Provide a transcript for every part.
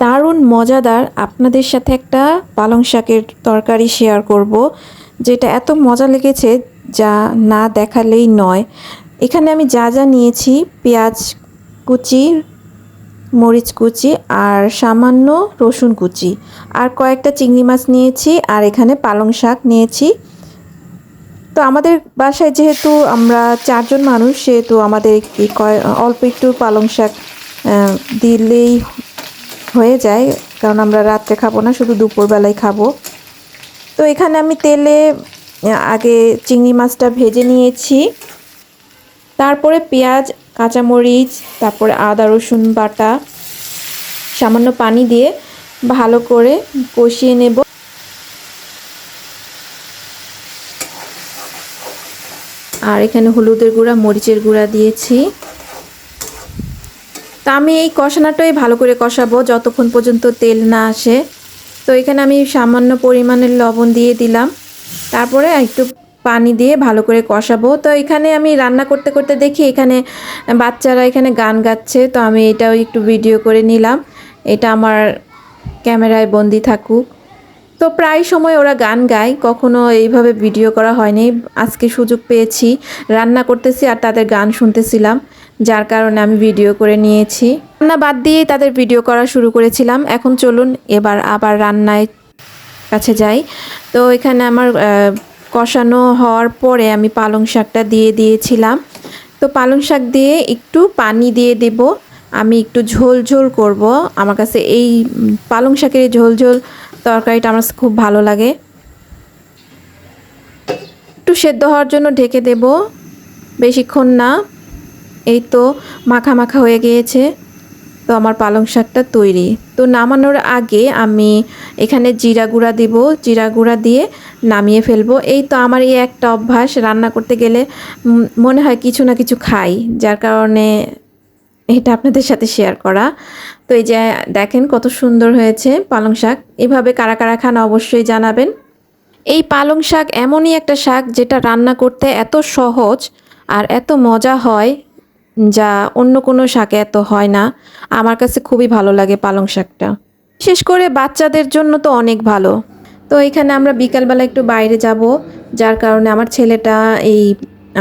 দারুণ মজাদার আপনাদের সাথে একটা পালং শাকের তরকারি শেয়ার করব, যেটা এত মজা লেগেছে যা না দেখালেই নয়। এখানে আমি যা যা নিয়েছি, পেঁয়াজ কুচি, মরিচ কুচি আর সামান্য রসুন কুচি আর কয়েকটা চিংড়ি মাছ নিয়েছি, আর এখানে পালং শাক নিয়েছি। তো আমাদের বাসায় যেহেতু আমরা 4 জন মানুষ, সেহেতু আমাদের অল্প একটু পালং শাক দিলেই হয়ে যায়, কারণ আমরা রাত্রে খাবো না, শুধু দুপুরবেলায় খাবো। তো এখানে আমি তেলে আগে চিংড়ি মাছটা ভেজে নিয়েছি, তারপরে পেঁয়াজ, কাঁচামরিচ, তারপরে আদা রসুন বাটা, সামান্য পানি দিয়ে ভালো করে কষিয়ে নেব। আর এখানে হলুদের গুঁড়া, মরিচের গুঁড়া দিয়েছি। তা আমি এই কষানোটাই ভালো করে কষাবো যতক্ষণ পর্যন্ত তেল না আসে। তো এখানে আমি সামান্য পরিমাণের লবণ দিয়ে দিলাম, তারপরে একটু পানি দিয়ে ভালো করে কষাবো। তো এখানে আমি রান্না করতে করতে দেখি এখানে বাচ্চারা এখানে গান গাচ্ছে, তো আমি এটাও একটু ভিডিও করে নিলাম, এটা আমার ক্যামেরায় বন্দি থাকুক। তো প্রায় সময় ওরা গান গায়, কখনো এইভাবে ভিডিও করা হয়নি। আজকে সুযোগ পেয়েছি, রান্না করতেছি আর তাদের গান শুনতেছিলাম, যার কারণে আমি ভিডিও করে নিয়েছি। রান্না বাদ দিয়েই তাদের ভিডিও করা শুরু করেছিলাম। এখন চলুন এবার আবার রান্নায় কাছে যাই। তো এখানে আমার কষানো হওয়ার পরে আমি পালং শাকটা দিয়ে দিয়েছিলাম। তো পালং শাক দিয়ে একটু পানি দিয়ে দেব, আমি একটু ঝোল ঝোল করব। আমার কাছে এই পালং শাকের ঝোল ঝোল তরকারিটা আমার খুব ভালো লাগে। একটু সেদ্ধ হওয়ার জন্য ঢেকে দেব, বেশিক্ষণ না। এই তো মাখা মাখা হয়ে গিয়েছে, তো আমার পালং শাকটা তৈরি। তো নামানোর আগে আমি এখানে জিরা গুঁড়া দিব, জিরা গুঁড়া দিয়ে নামিয়ে ফেলবো। এই তো আমার এই একটা অভ্যাস, রান্না করতে গেলে মনে হয় কিছু না কিছু খাই, যার কারণে এটা আপনাদের সাথে শেয়ার করা। তো এই যে দেখেন কত সুন্দর হয়েছে পালং শাক। এভাবে কারা কারা খান অবশ্যই জানাবেন। এই পালং শাক এমনই একটা শাক যেটা রান্না করতে এত সহজ আর এত মজা হয়, যা অন্য কোনো শাকে এত হয় না। আমার কাছে খুবই ভালো লাগে পালং শাকটা, বিশেষ করে বাচ্চাদের জন্য তো অনেক ভালো। তো এখানে আমরা বিকালবেলা একটু বাইরে যাব, যার কারণে আমার ছেলেটা এই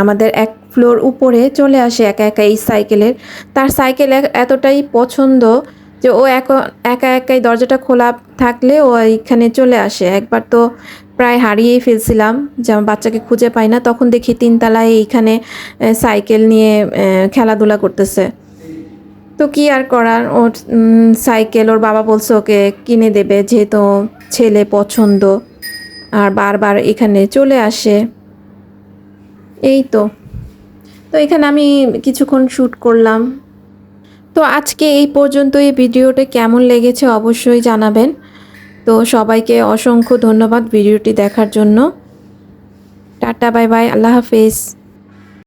আমাদের 1 ফ্লোর উপরে চলে আসে একা একা এই সাইকেলের। তার সাইকেল এতটাই পছন্দ যে ও একা একাই দরজাটা খোলা থাকলে ও এখানে চলে আসে। একবার তো প্রায় হারিয়েই ফেলছিলাম, যে আমার বাচ্চাকে খুঁজে পাই না, তখন দেখি 3 তলায় এইখানে সাইকেল নিয়ে খেলাধুলা করতেছে। তো কি আর করার, ওর সাইকেল ওর বাবা বলছে ওকে কিনে দেবে, যেহেতু ছেলে পছন্দ, আর বারবার এখানে চলে আসে। এই তো তো এখানে আমি কিছুক্ষণ শ্যুট করলাম। তো আজকে এই পর্যন্ত। এই ভিডিওটা কেমন লেগেছে অবশ্যই জানাবেন। তো সবাইকে অসংখ্য ধন্যবাদ ভিডিওটি দেখার জন্য। টাটা, বাই বাই, আল্লাহ হাফেজ।